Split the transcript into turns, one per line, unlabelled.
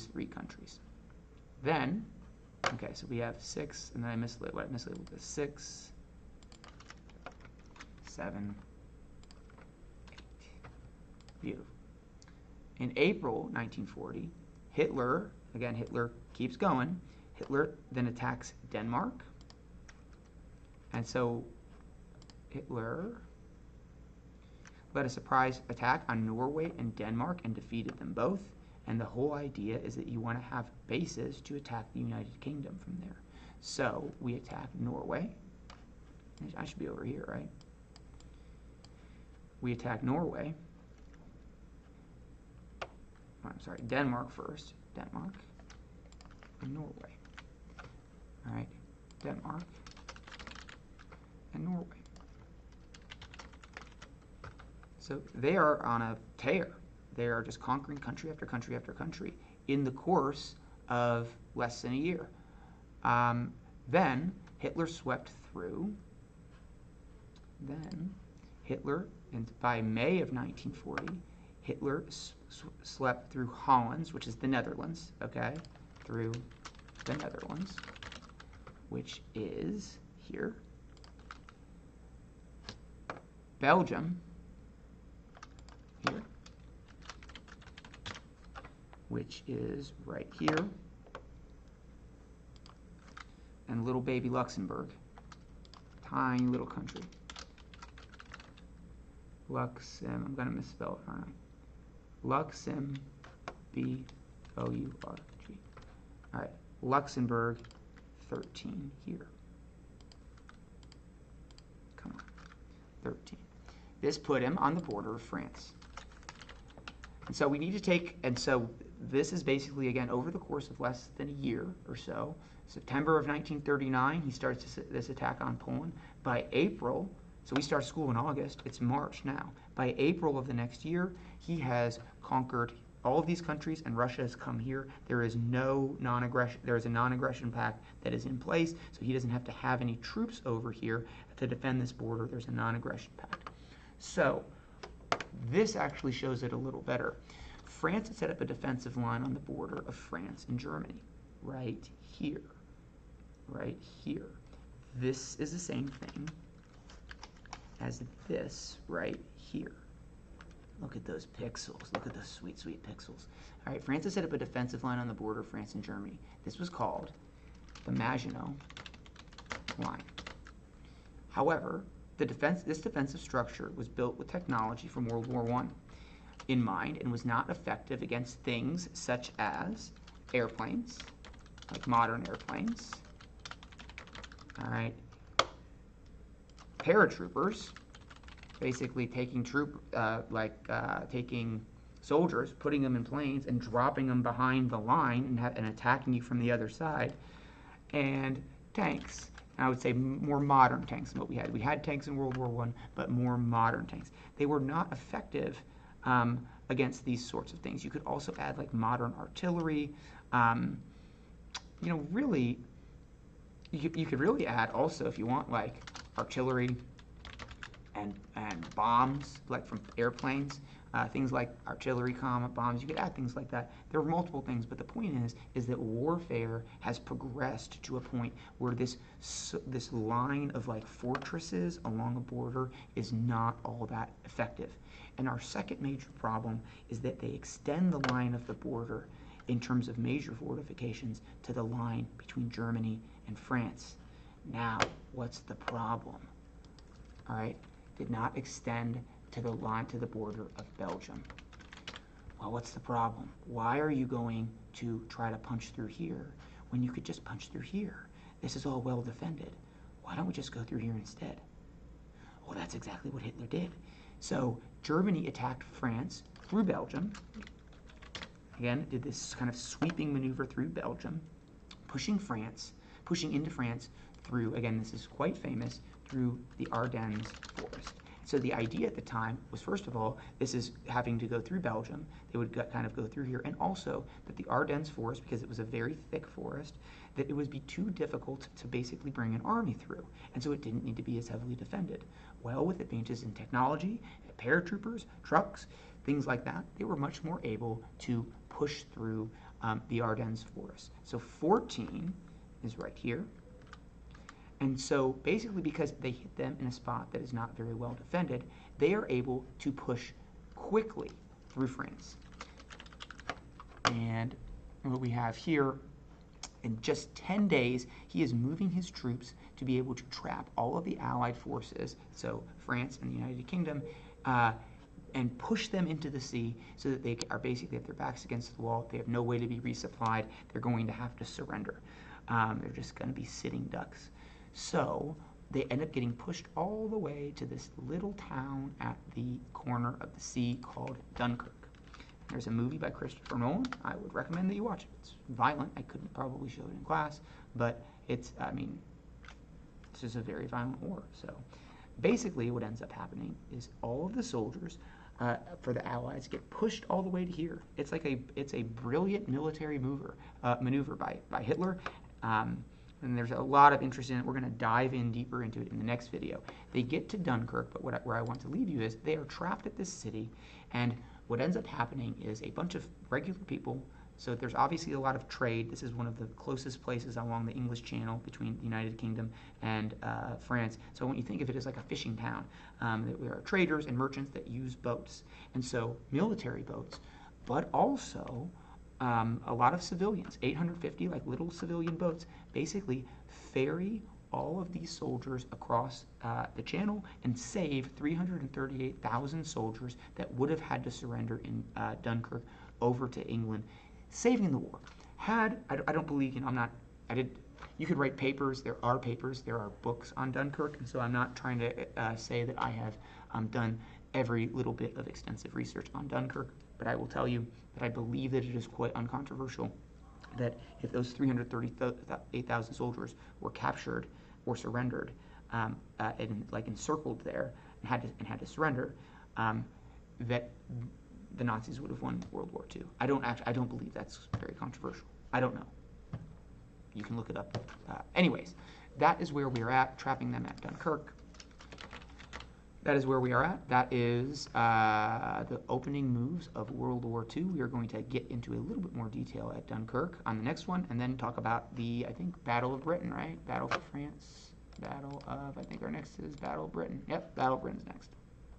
3 countries. Then, okay, so we have 6, and then I mislabeled this 6, 7, 8. Beautiful. In April 1940, Hitler, again, Hitler keeps going. Hitler then attacks Denmark. And so Hitler led a surprise attack on Norway and Denmark and defeated them both. And the whole idea is that you want to have bases to attack the United Kingdom from there. So we attack Norway. I should be over here, right? We attack Norway. Oh, I'm sorry, Denmark first. Denmark and Norway. All right, Denmark and Norway. So they are on a tear. They are just conquering country after country after country in the course of less than a year. Then Hitler swept through. Then Hitler, and by May of 1940, Hitler swept through Holland, which is the Netherlands, okay, through the Netherlands, which is here. Belgium, here, which is right here, and little baby Luxembourg, tiny little country. I'm going to misspell it, aren't I? Luxem, B-O-U-R-G. All right, Luxembourg, 13 here. Come on, 13. This put him on the border of France. And so we need to take, and so this is basically, again, over the course of less than a year or so. September of 1939, he starts this attack on Poland. By April, so we start school in August, it's March now. By April of the next year, he has conquered all of these countries and Russia has come here. There is no non-aggression, there is a non-aggression pact that is in place, so he doesn't have to have any troops over here to defend this border. There's a non-aggression pact. So this actually shows it a little better. France had set up a defensive line on the border of France and Germany, right here, right here. This is the same thing as this right here. Look at those pixels. Look at those sweet, sweet pixels. All right, France has set up a defensive line on the border of France and Germany. This was called the Maginot Line. However, this defensive structure was built with technology from World War I in mind and was not effective against things such as airplanes, like modern airplanes. All right. Paratroopers, basically taking taking soldiers, putting them in planes and dropping them behind the line and attacking you from the other side, and tanks. And I would say more modern tanks than what we had. We had tanks in World War I, but more modern tanks. They were not effective against these sorts of things. You could also add like modern artillery. Really, you could really add also, if you want, like artillery and bombs, like from airplanes, things like artillery bombs. You could add things like that. There are multiple things, but the point is that warfare has progressed to a point where this line of like fortresses along a border is not all that effective. And our second major problem is that they extend the line of the border in terms of major fortifications to the line between Germany and France. Now, what's the problem? All right, did not extend to the line to the border of Belgium. Well, what's the problem? Why are you going to try to punch through here when you could just punch through here? This is all well defended. Why don't we just go through here instead? Well, that's exactly what Hitler did. So Germany attacked France through Belgium. Again, did this kind of sweeping maneuver through Belgium, pushing into France through, again, this is quite famous, through the Ardennes forest. So the idea at the time was, first of all, this is having to go through Belgium. They would kind of go through here. And also that the Ardennes forest, because it was a very thick forest, that it would be too difficult to basically bring an army through. And so it didn't need to be as heavily defended. Well, with advances in technology, paratroopers, trucks, things like that, they were much more able to push through the Ardennes forest. So 14 is right here. And so basically, because they hit them in a spot that is not very well defended, they are able to push quickly through France. And what we have here, in just 10 days, he is moving his troops to be able to trap all of the Allied forces, so France and the United Kingdom, and push them into the sea so that they are basically at their backs against the wall. They have no way to be resupplied. They're going to have to surrender. They're just going to be sitting ducks. So they end up getting pushed all the way to this little town at the corner of the sea called Dunkirk. There's a movie by Christopher Nolan. I would recommend that you watch it. It's violent. I couldn't probably show it in class, but it's just a very violent war. So basically what ends up happening is all of the soldiers for the Allies get pushed all the way to here. It's a brilliant military maneuver by Hitler. And there's a lot of interest in it. We're going to dive in deeper into it in the next video. They get to Dunkirk, but where I want to leave you is they are trapped at this city, and what ends up happening is a bunch of regular people. So there's obviously a lot of trade. This is one of the closest places along the English Channel between the United Kingdom and France. So when you think of it as like a fishing town, there are traders and merchants that use boats. And so military boats, but also a lot of civilians, 850 like little civilian boats, basically ferry all of these soldiers across the channel and save 338,000 soldiers that would have had to surrender in Dunkirk over to England, saving the war. I don't believe, you could write papers, there are books on Dunkirk, and so I'm not trying to say that I have done every little bit of extensive research on Dunkirk, but I will tell you that I believe that it is quite uncontroversial that if those 338,000 soldiers were captured or surrendered and encircled there and had to surrender, that the Nazis would have won World War II. I don't believe that's very controversial. I don't know. You can look it up. Anyways, that is where we are at, trapping them at Dunkirk. That is where we are at. That is the opening moves of World War II. We are going to get into a little bit more detail at Dunkirk on the next one, and then talk about the, I think, Battle of Britain, right? Battle for France. I think our next is Battle of Britain. Yep, Battle of Britain's next.